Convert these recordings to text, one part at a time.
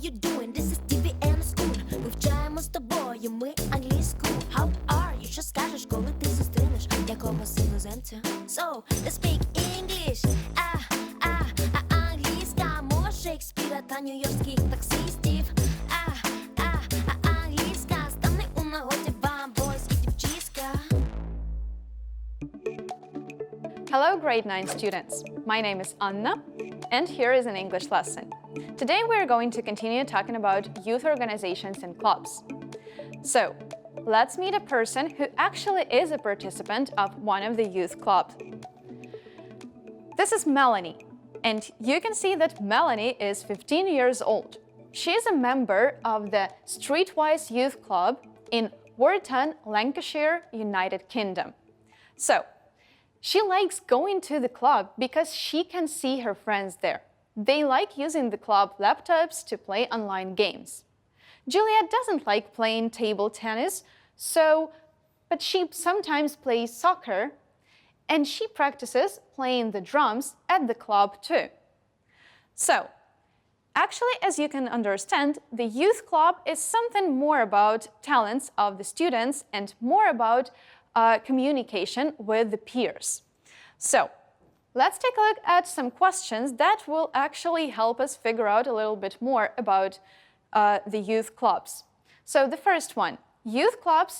you doing? This is TV and school. Вивчаємо з тобою ми англійську. How are you? Що скажеш, коли ти зустрінеш якогось іноземця? So, let's speak English. Англійська мова Шекспіра та нью-йоркських таксистів. Англійська стане у нагоді вам, бойські дівчиська. Hello, grade 9 students. My name is Anna, and here is an English lesson. Today we're going to continue talking about youth organizations and clubs. So, let's meet a person who actually is a participant of one of the youth clubs. This is Melanie, and you can see that Melanie is 15 years old. She is a member of the Streetwise Youth Club in Warton, Lancashire, United Kingdom. So, she likes going to the club because she can see her friends there. They like using the club laptops to play online games. Juliet doesn't like playing table tennis, but she sometimes plays soccer, and she practices playing the drums at the club too. So, actually, as you can understand, the youth club is something more about talents of the students and more about communication with the peers. So, let's take a look at some questions that will actually help us figure out a little bit more about the youth clubs. So, the first one, youth clubs.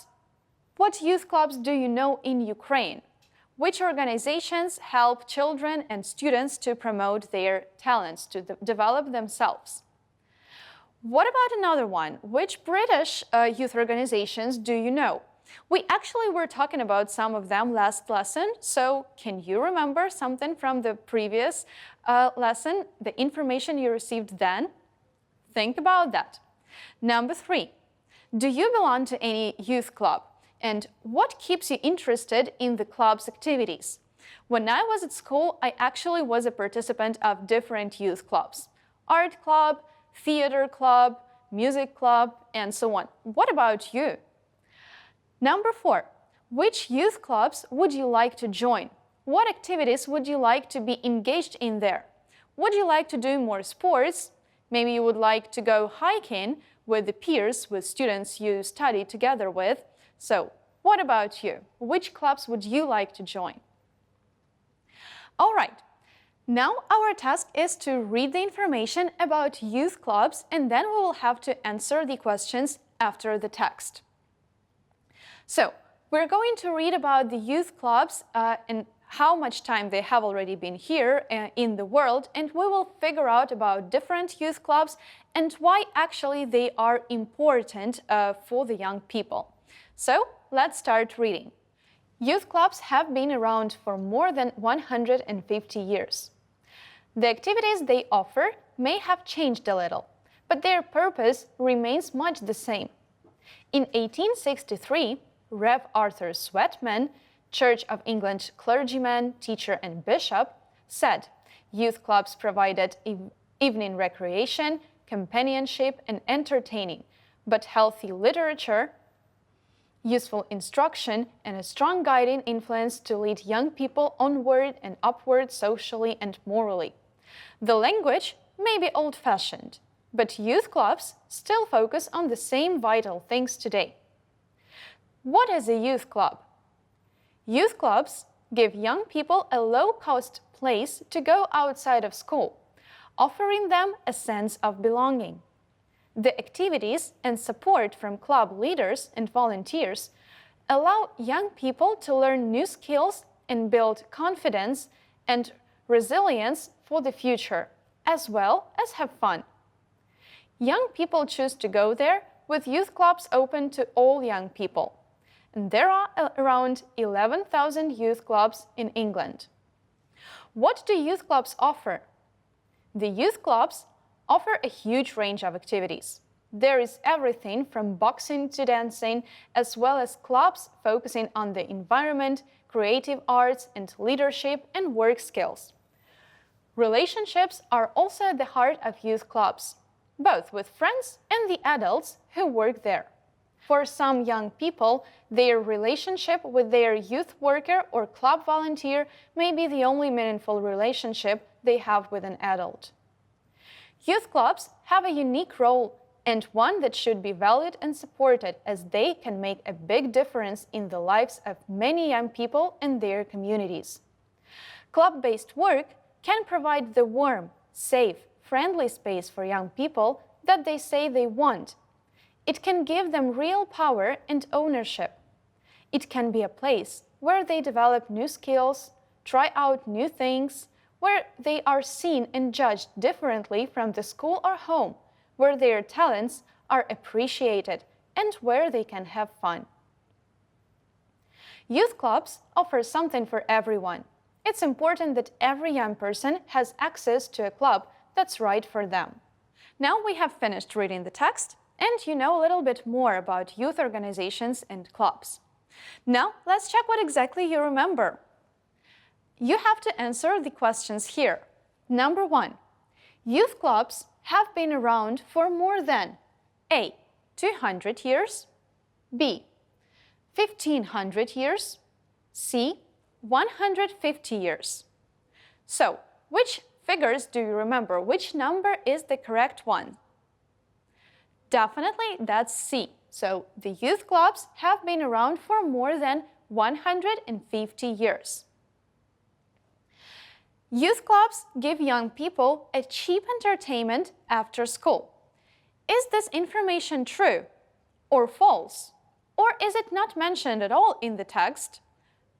What youth clubs do you know in Ukraine? Which organizations help children and students to promote their talents, to develop themselves? What about another one? Which British youth organizations do you know? We actually were talking about some of them last lesson, so can you remember something from the previous lesson, the information you received then? Think about that. Number 3, do you belong to any youth club? And what keeps you interested in the club's activities? When I was at school, I actually was a participant of different youth clubs. Art club, theater club, music club, and so on. What about you? Number 4, which youth clubs would you like to join? What activities would you like to be engaged in there? Would you like to do more sports? Maybe you would like to go hiking with the peers, with students you study together with. So, what about you? Which clubs would you like to join? All right, now our task is to read the information about youth clubs, and then we will have to answer the questions after the text. So, we're going to read about the youth clubs and how much time they have already been here in the world, and we will figure out about different youth clubs and why actually they are important for the young people. So, let's start reading. Youth clubs have been around for more than 150 years. The activities they offer may have changed a little, but their purpose remains much the same. In 1863, Rev. Arthur Sweatman, Church of England clergyman, teacher, and bishop, said youth clubs provided evening recreation, companionship, and entertaining, but healthy literature, useful instruction, and a strong guiding influence to lead young people onward and upward socially and morally. The language may be old-fashioned, but youth clubs still focus on the same vital things today. What is a youth club? Youth clubs give young people a low-cost place to go outside of school, offering them a sense of belonging. The activities and support from club leaders and volunteers allow young people to learn new skills and build confidence and resilience for the future, as well as have fun. Young people choose to go there with youth clubs open to all young people. And there are around 11,000 youth clubs in England. What do youth clubs offer? The youth clubs offer a huge range of activities. There is everything from boxing to dancing, as well as clubs focusing on the environment, creative arts, and leadership and work skills. Relationships are also at the heart of youth clubs, both with friends and the adults who work there. For some young people, their relationship with their youth worker or club volunteer may be the only meaningful relationship they have with an adult. Youth clubs have a unique role and one that should be valued and supported, as they can make a big difference in the lives of many young people and their communities. Club-based work can provide the warm, safe, friendly space for young people that they say they want. It can give them real power and ownership. It can be a place where they develop new skills, try out new things, where they are seen and judged differently from the school or home, where their talents are appreciated, and where they can have fun. Youth clubs offer something for everyone. It's important that every young person has access to a club that's right for them. Now we have finished reading the text, and you know a little bit more about youth organizations and clubs. Now let's check what exactly you remember. You have to answer the questions here. Number 1. Youth clubs have been around for more than A. 200 years, B. 1500 years, C. 150 years. So, which figures do you remember? Which number is the correct one? Definitely, that's C. So, the youth clubs have been around for more than 150 years. Youth clubs give young people a cheap entertainment after school. Is this information true or false? Or is it not mentioned at all in the text?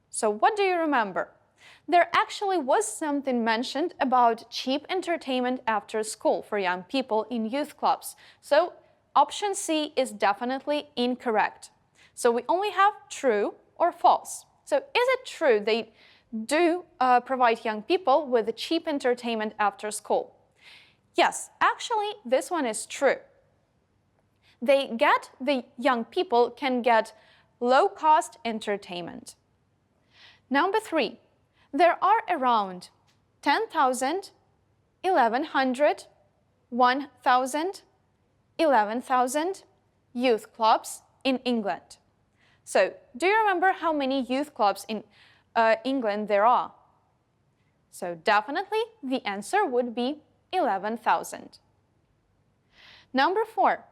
So what do you remember? There actually was something mentioned about cheap entertainment after school for young people in youth clubs. So option C is definitely incorrect. So we only have true or false. So is it true they do provide young people with cheap entertainment after school? Yes, actually, this one is true. The young people can get low-cost entertainment. Number 3, there are around 10,000, 1,100, 1,000, 11,000 youth clubs in England. So, do you remember how many youth clubs in England there are? So definitely the answer would be 11,000. Number 4,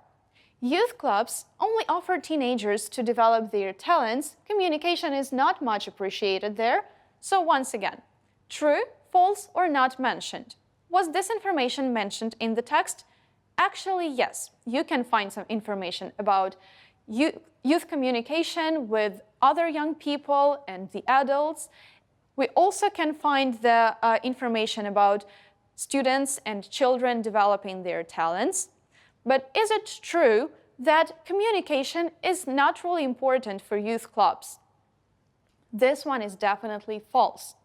youth clubs only offer teenagers to develop their talents. Communication is not much appreciated there. So once again, true, false, or not mentioned? Was this information mentioned in the text? Actually, yes. You can find some information about youth communication with other young people and the adults. We also can find the information about students and children developing their talents. But is it true that communication is not really important for youth clubs? This one is definitely false.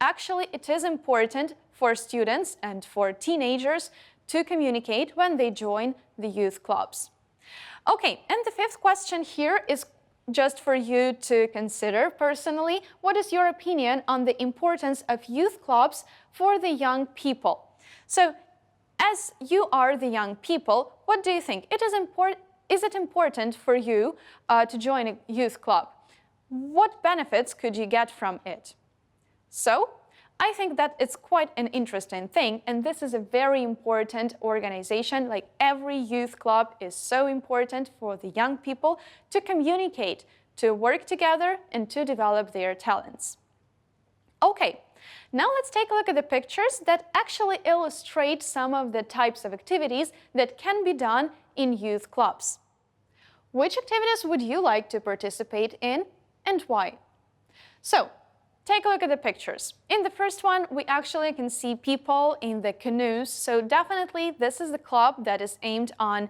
Actually, it is important for students and for teenagers to communicate when they join the youth clubs. Okay, and the 5th question here is just for you to consider personally. What is your opinion on the importance of youth clubs for the young people? So, as you are the young people, what do you think? Is it important for you to join a youth club? What benefits could you get from it? So, I think that it's quite an interesting thing, and this is a very important organization. Like every youth club is so important for the young people to communicate, to work together, and to develop their talents. Okay, now let's take a look at the pictures that actually illustrate some of the types of activities that can be done in youth clubs. Which activities would you like to participate in and why? So, take a look at the pictures. In the first one, we actually can see people in the canoes. So definitely this is the club that is aimed on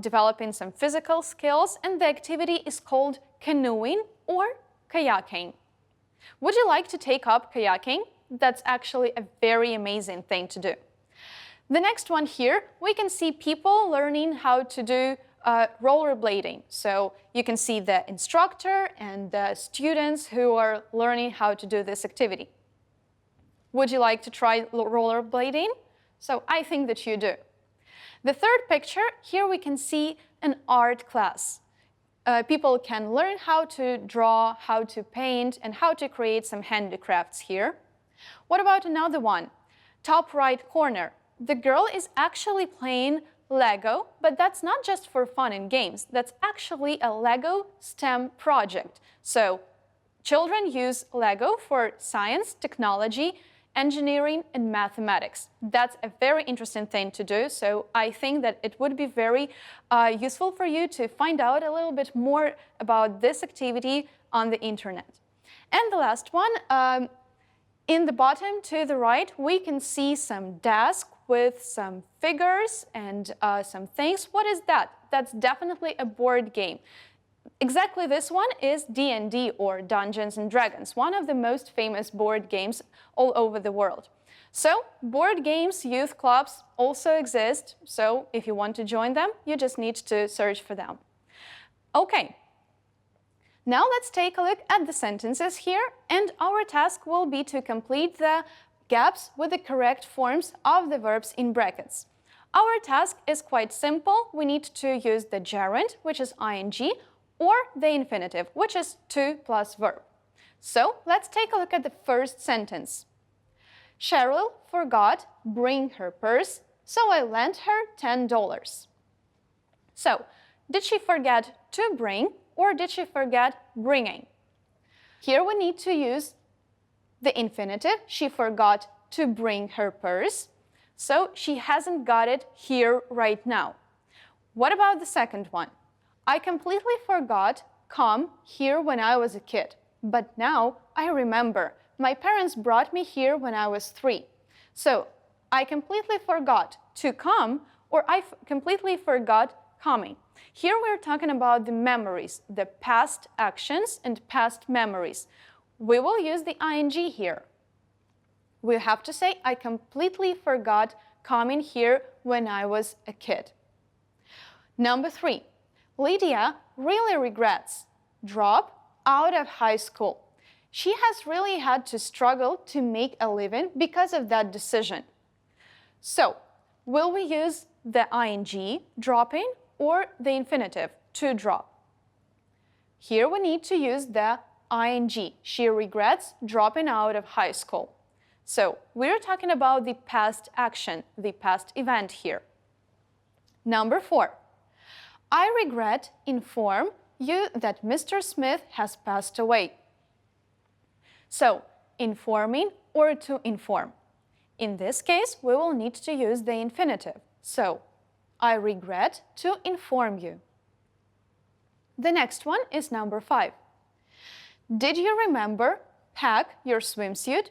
developing some physical skills, and the activity is called canoeing or kayaking. Would you like to take up kayaking? That's actually a very amazing thing to do. The next one here, we can see people learning how to do rollerblading. So you can see the instructor and the students who are learning how to do this activity. Would you like to try rollerblading? So I think that you do. The third picture, here we can see an art class. People can learn how to draw, how to paint, and how to create some handicrafts here. What about another one? Top right corner. the girl is actually playing Lego, but that's not just for fun and games. That's actually a Lego STEM project. So children use Lego for science, technology, engineering, and mathematics. That's a very interesting thing to do, so I think that it would be very useful for you to find out a little bit more about this activity on the internet. And the last one, in the bottom to the right, we can see some desk with some figures and some things. What is that? That's definitely a board game. Exactly this one is D&D, or Dungeons and Dragons, one of the most famous board games all over the world. So board games, youth clubs also exist, so if you want to join them, you just need to search for them. Okay, now let's take a look at the sentences here, and our task will be to complete the gaps with the correct forms of the verbs in brackets. Our task is quite simple. We need to use the gerund, which is ing, or the infinitive, which is to plus verb. So let's take a look at the first sentence. Cheryl forgot bring her purse, so I lent her $10. So, did she forget to bring, or did she forget bringing? Here we need to use the infinitive. She forgot to bring her purse, so she hasn't got it here right now. What about the second one? I completely forgot come here when I was a kid, but now I remember. My parents brought me here when I was 3. So I completely forgot to come, or I completely forgot coming. Here we're talking about the memories, the past actions and past memories. We will use the ing here. We have to say, I completely forgot coming here when I was a kid. Number 3. Lydia really regrets drop out of high school. She has really had to struggle to make a living because of that decision. So, will we use the ing, dropping, or the infinitive, to drop? Here we need to use the ing. She regrets dropping out of high school. So, we're talking about the past action, the past event here. Number 4. I regret inform you that Mr. Smith has passed away. So, informing or to inform. In this case, we will need to use the infinitive. So, I regret to inform you. The next one is number 5. Did you remember pack your swimsuit?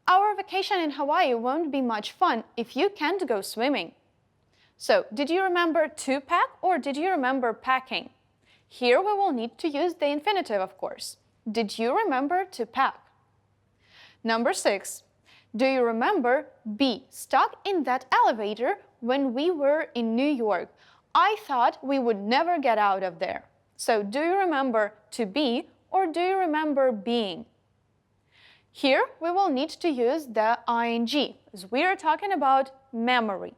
Our vacation in Hawaii won't be much fun if you can't go swimming. So, did you remember to pack, or did you remember packing? Here we will need to use the infinitive, of course. Did you remember to pack? Number 6. Do you remember be stuck in that elevator when we were in New York? I thought we would never get out of there. So, do you remember to be, or do you remember being? Here we will need to use the ing, as we are talking about memory.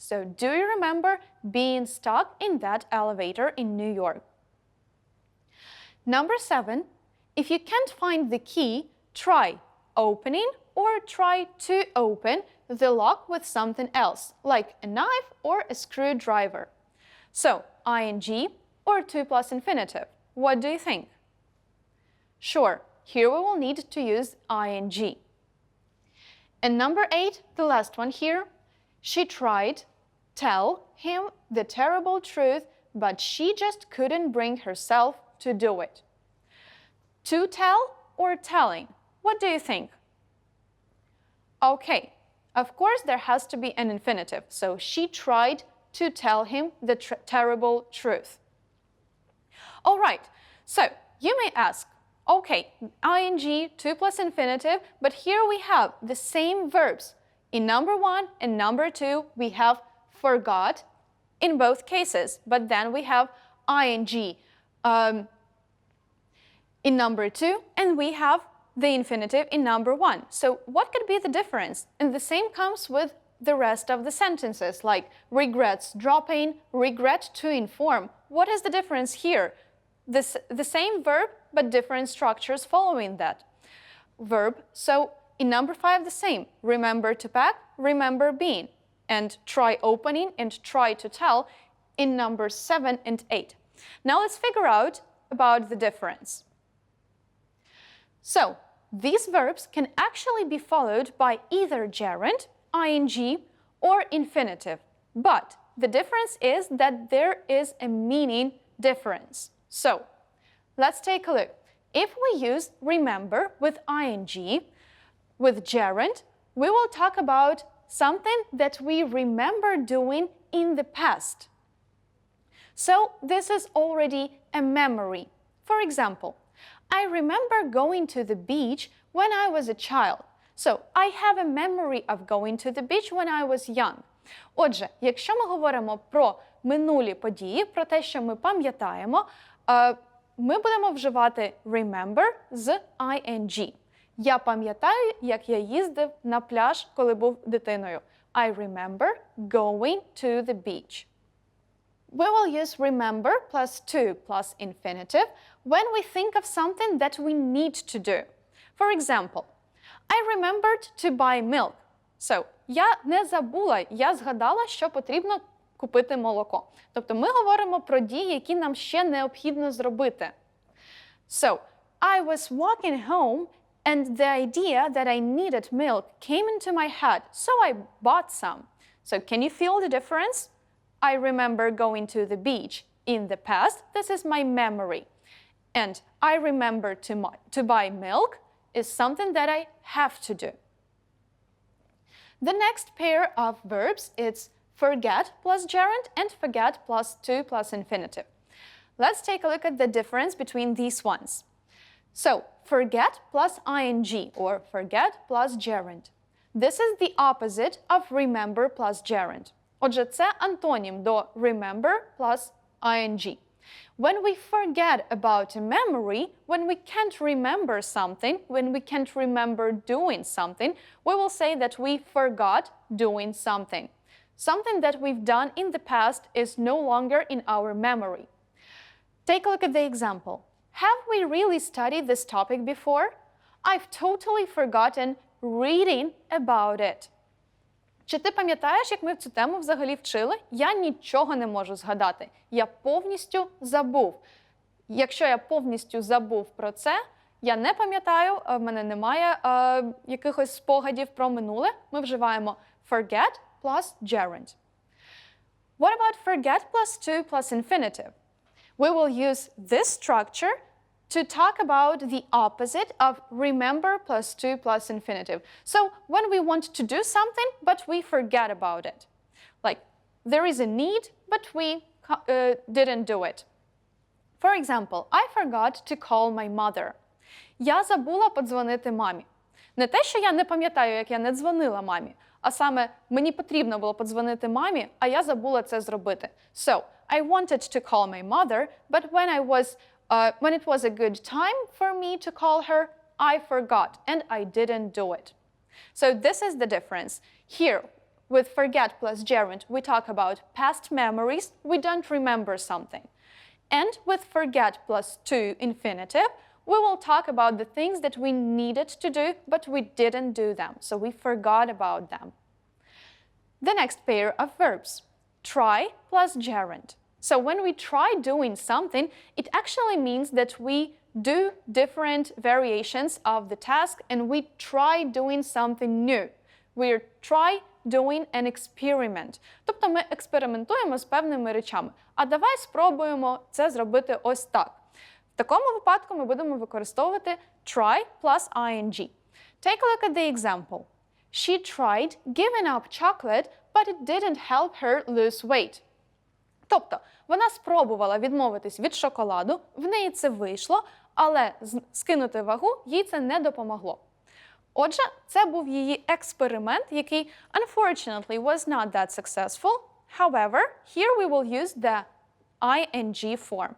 So, do you remember being stuck in that elevator in New York? Number 7. If you can't find the key, try opening or try to open the lock with something else, like a knife or a screwdriver. So, ing or to plus infinitive. What do you think? Sure, here we will need to use ing. And number 8, the last one here, she tried tell him the terrible truth, but she just couldn't bring herself to do it. To tell or telling? What do you think? Okay, of course there has to be an infinitive, so she tried to tell him the terrible truth. All right, so you may ask, okay, ing, to plus infinitive, but here we have the same verbs. In number 1 and number 2, we have forgot in both cases, but then we have ing in number 2, and we have the infinitive in number 1. So what could be the difference? And the same comes with the rest of the sentences, like regrets dropping, regret to inform. What is the difference here? The same verb, but different structures following that verb. So in number 5, the same. Remember to pack, remember being. and try opening and try to tell in numbers 7 and 8. Now let's figure out about the difference. So, these verbs can actually be followed by either gerund, ing, or infinitive. But the difference is that there is a meaning difference. So, let's take a look. If we use remember with ing, with gerund, we will talk about something that we remember doing in the past. So, this is already a memory. For example, I remember going to the beach when I was a child. So, I have a memory of going to the beach when I was young. Отже, якщо ми говоримо про минулі події, про те, що ми пам'ятаємо, ми будемо вживати remember з ing. Я пам'ятаю, як я їздив на пляж, коли був дитиною. I remember going to the beach. We will use remember plus to plus infinitive when we think of something that we need to do. For example, I remembered to buy milk. So, я не забула, я згадала, що потрібно купити молоко. Тобто ми говоримо про дії, які нам ще необхідно зробити. So, I was walking home and the idea that I needed milk came into my head, so I bought some. So, can you feel the difference? I remember going to the beach in the past. This is my memory. And I remember to buy milk is something that I have to do. The next pair of verbs is forget plus gerund and forget plus to plus infinitive. Let's take a look at the difference between these ones. So, forget plus ing or forget plus gerund. This is the opposite of remember plus gerund. Отже, це антонім до remember plus ing. When we forget about a memory, when we can't remember something, when we can't remember doing something, we will say that we forgot doing something. Something that we've done in the past is no longer in our memory. Take a look at the example. Have we really studied this topic before? I've totally forgotten reading about it. Чи ти пам'ятаєш, як ми цю тему взагалі вчили? Я нічого не можу згадати. Я повністю забув. Якщо я повністю забув про це, я не пам'ятаю, в мене немає якихось спогадів про минуле, ми вживаємо forget plus gerund. What about forget plus to plus infinitive? We will use this structure to talk about the opposite of remember plus to plus infinitive. So when we want to do something, but we forget about it. Like, there is a need, but we didn't do it. For example, I forgot to call my mother. Я забула подзвонити мамі. Не те, що я не пам'ятаю, як я не дзвонила мамі, а саме мені потрібно було подзвонити мамі, а я забула це зробити. So, I wanted to call my mother, but when it was a good time for me to call her, I forgot and I didn't do it. So this is the difference. Here, with forget plus gerund, we talk about past memories, we don't remember something. And with forget plus to infinitive, we will talk about the things that we needed to do, but we didn't do them, so we forgot about them. The next pair of verbs, try plus gerund. So when we try doing something, it actually means that we do different variations of the task and we try doing something new. We try doing an experiment. Тобто ми експериментуємо з певними речами. А давай спробуємо це зробити ось так. В такому випадку ми будемо використовувати try plus ing. Take a look at the example. She tried giving up chocolate, but it didn't help her lose weight. Тобто, вона спробувала відмовитись від шоколаду, в неї це вийшло, але скинути вагу їй це не допомогло. Отже, це був її експеримент, який, unfortunately, was not that successful. However, here we will use the ing form.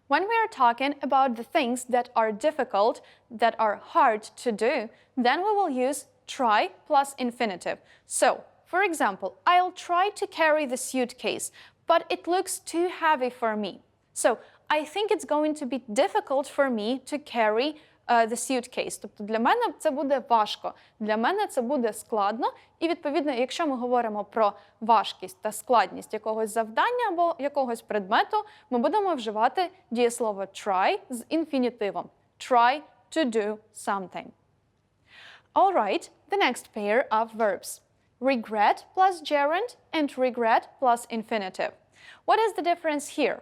When we are talking about the things that are difficult, that are hard to do, then we will use try plus infinitive. So, for example, I'll try to carry the suitcase, but it looks too heavy for me. So, I think it's going to be difficult for me to carry the suitcase. Тобто для мене це буде важко, для мене це буде складно. І, відповідно, якщо ми говоримо про важкість та складність якогось завдання або якогось предмету, ми будемо вживати дієслово try з інфінітивом. Try to do something. All right, the next pair of verbs. Regret plus gerund and regret plus infinitive. What is the difference here?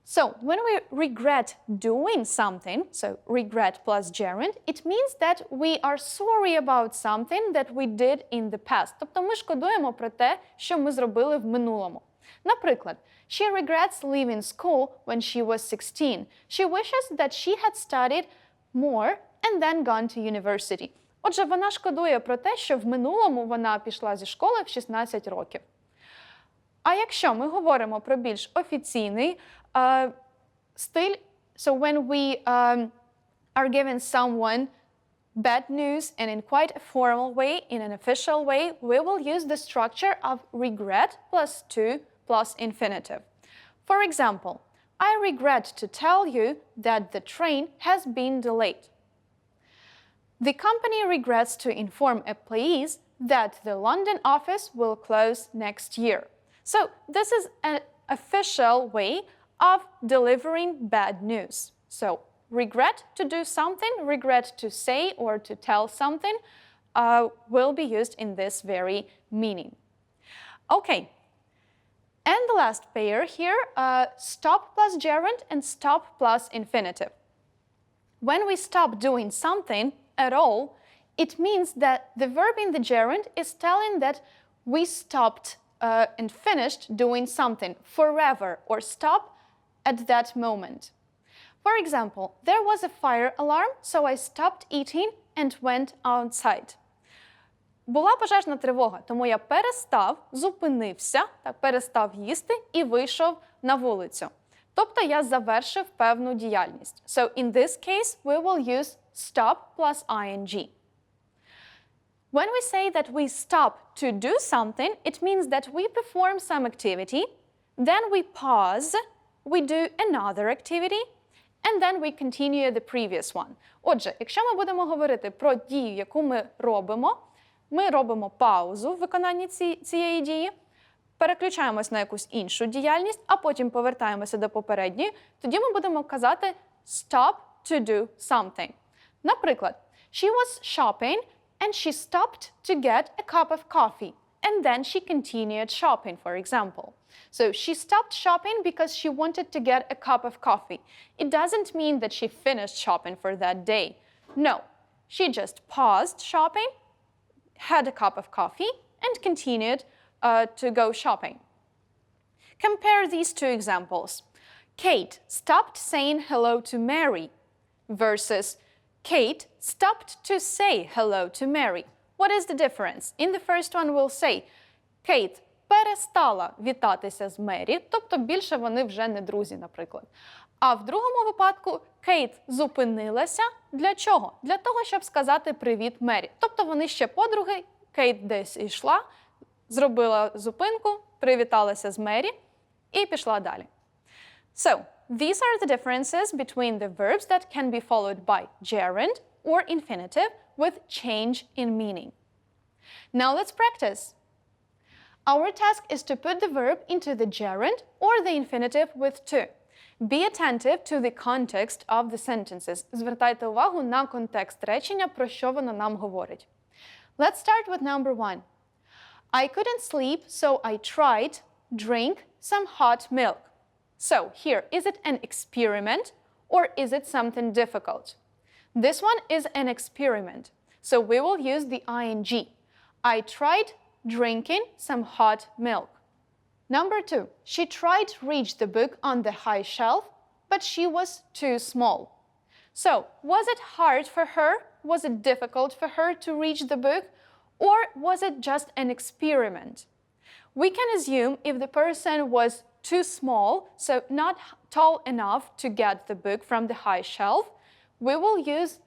So, when we regret doing something, so regret plus gerund, it means that we are sorry about something that we did in the past. Тобто ми шкодуємо про те, що ми зробили в минулому. Наприклад, she regrets leaving school when she was 16. She wishes that she had studied more and then gone to university. Отже, вона шкодує про те, що в минулому вона пішла зі школи в 16 років. А якщо ми говоримо про більш офіційний стиль, so when we are giving someone bad news and in quite a formal way, in an official way, we will use the structure of regret plus to plus infinitive. For example, I regret to tell you that the train has been delayed. The company regrets to inform employees that the London office will close next year. So this is an official way of delivering bad news. So regret to do something, regret to say or to tell something will be used in this very meaning. Okay, and the last pair here, stop plus gerund and stop plus infinitive. When we stop doing something at all, it means that the verb in the gerund is telling that we stopped and finished doing something forever or stop at that moment. For example, there was a fire alarm, so I stopped eating and went outside. Була пожежна тривога, тому я зупинився, перестав їсти і вийшов на вулицю. Тобто я завершив певну діяльність. So in this case, we will use stop plus ing. When we say that we stop to do something, it means that we perform some activity, then we pause, we do another activity, and then we continue the previous one. Отже, якщо ми будемо говорити про дію, яку ми робимо паузу в виконанні цієї дії, переключаємось на якусь іншу діяльність, а потім повертаємося до попередньої, тоді ми будемо казати stop to do something. Наприклад, she was shopping and she stopped to get a cup of coffee, and then she continued shopping, for example. So she stopped shopping because she wanted to get a cup of coffee. It doesn't mean that she finished shopping for that day. No, she just paused shopping, had a cup of coffee, and continued to go shopping. Compare these two examples. Kate stopped saying hello to Mary versus Kate stopped to say hello to Mary. What is the difference? In the first one we'll say Kate перестала вітатися з Мері, тобто більше вони вже не друзі, наприклад. А в другому випадку Кейт зупинилася. Для чого? Для того, щоб сказати привіт Мері. Тобто вони ще подруги, Кейт десь йшла, зробила зупинку, привіталася з Мері і пішла далі. So, these are the differences between the verbs that can be followed by gerund or infinitive with change in meaning. Now let's practice. Our task is to put the verb into the gerund or the infinitive with to. Be attentive to the context of the sentences. Звертайте увагу на контекст речення, про що воно нам говорить. Let's start with number 1. I couldn't sleep, so I tried drink some hot milk. So here, is it an experiment or is it something difficult? This one is an experiment, so we will use the ing. I tried drinking some hot milk. Number 2, she tried to reach the book on the high shelf, but she was too small. So, was it hard for her? Was it difficult for her to reach the book? Or was it just an experiment? We can assume if the person was too small, so not tall enough to get the book from the high shelf, we will use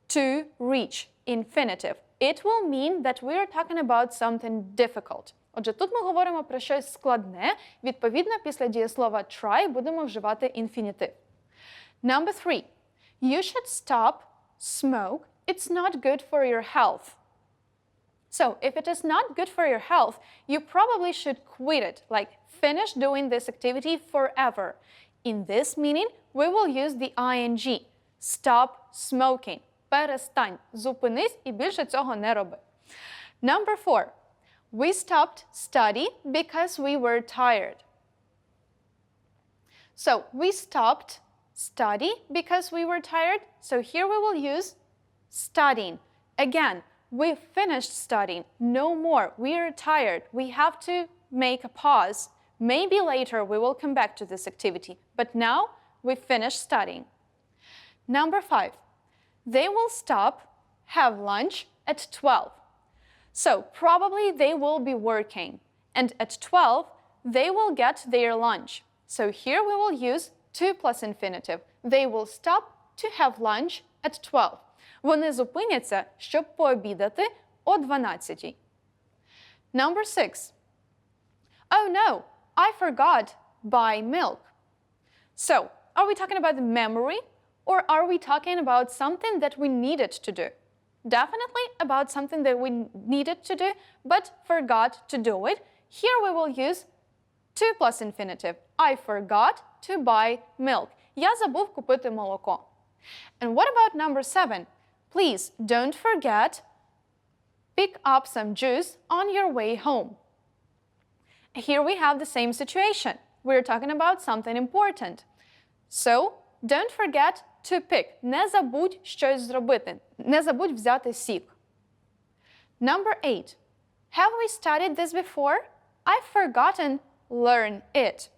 to reach infinitive. It will mean that we are talking about something difficult. Отже, тут ми говоримо про щось складне. Відповідно, після дієслова try будемо вживати інфінітив. Number 3. you should stop smoke. It's not good for your health. So if it is not good for your health, you probably should quit it, like finish doing this activity forever. In this meaning, we will use the ing. Stop smoking. Перестань, зупинись і більше цього не роби. Number 4. We stopped study because we were tired. So we stopped study because we were tired. So here we will use studying. Again, we finished studying. No more. We are tired. We have to make a pause. Maybe later we will come back to this activity. But now we finished studying. Number 5. They will stop, have lunch at 12. So probably they will be working. And at 12, they will get their lunch. So here we will use to plus infinitive. They will stop to have lunch at 12. Вони зупиняться, щоб пообідати о 12. Number 6. Oh no, I forgot buy milk. So, are we talking about the memory or are we talking about something that we needed to do? Definitely about something that we needed to do, but forgot to do it. Here we will use to plus infinitive. I forgot to buy milk. Я забув купити молоко. And what about number 7? Please don't forget, pick up some juice on your way home. Here we have the same situation. We're talking about something important. So, don't forget to pick. Не забудь щось зробити. Не забудь взяти сік. Number 8. Have we studied this before? I've forgotten learn it.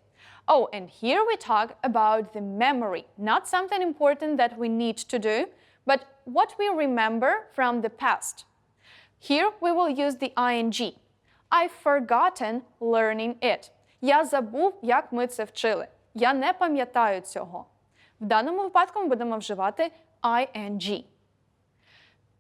Oh, and here we talk about the memory, not something important that we need to do, but what we remember from the past. Here we will use the ing. I've forgotten learning it. Я забув, як ми це вчили. Я не пам'ятаю цього. В даному випадку ми будемо вживати ing.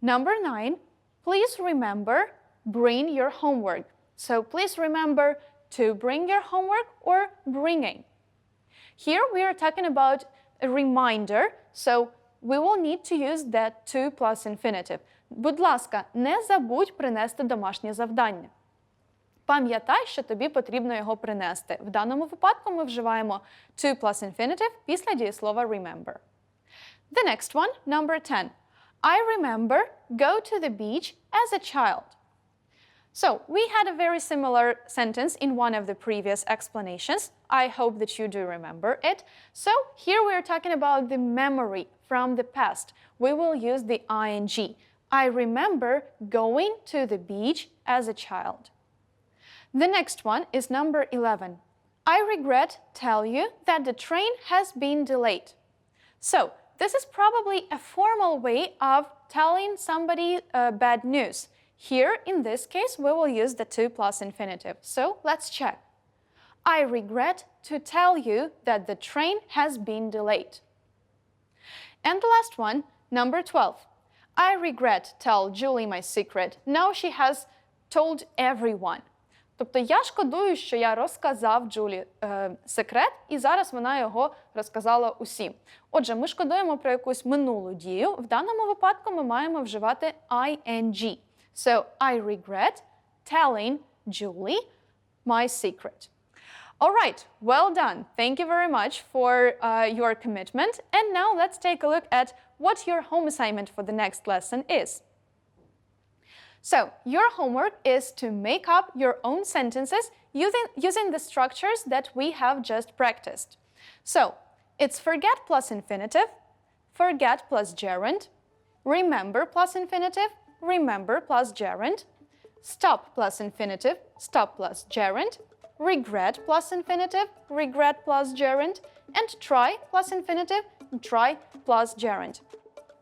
Number 9. Please remember, bring your homework. So please remember to bring your homework or bringing. Here we are talking about a reminder, so we will need to use that to plus infinitive. Будь ласка, не забудь принести домашнє завдання. Пам'ятай, що тобі потрібно його принести. В даному випадку ми вживаємо to plus infinitive після дієслова remember. The next one, number 10. I remember go to the beach as a child. So, we had a very similar sentence in one of the previous explanations. I hope that you do remember it. So, here we are talking about the memory from the past. We will use the ing. I remember going to the beach as a child. The next one is number 11. I regret tell you that the train has been delayed. So, this is probably a formal way of telling somebody bad news. Here, in this case, we will use the to plus infinitive. So, let's check. I regret to tell you that the train has been delayed. And the last one, number 12. I regret tell Julie my secret. Now she has told everyone. Тобто я шкодую, що я розказав Джулі секрет, і зараз вона його розказала усім. Отже, ми шкодуємо про якусь минулу дію. В даному випадку ми маємо вживати ing. So, I regret telling Julie my secret. All right, well done. Thank you very much for your commitment. And now let's take a look at what your home assignment for the next lesson is. So, your homework is to make up your own sentences using the structures that we have just practiced. So, it's forget plus infinitive, forget plus gerund, remember plus infinitive, remember plus gerund, stop plus infinitive, stop plus gerund, regret plus infinitive, regret plus gerund, and try plus infinitive, try plus gerund.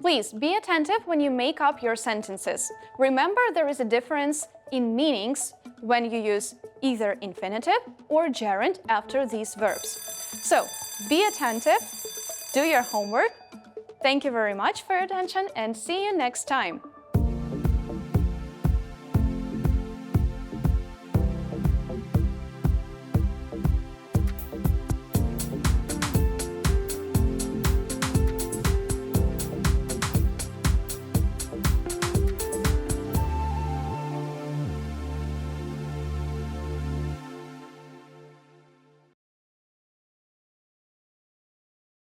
Please be attentive when you make up your sentences. Remember, there is a difference in meanings when you use either infinitive or gerund after these verbs. So, be attentive, do your homework. Thank you very much for your attention and see you next time.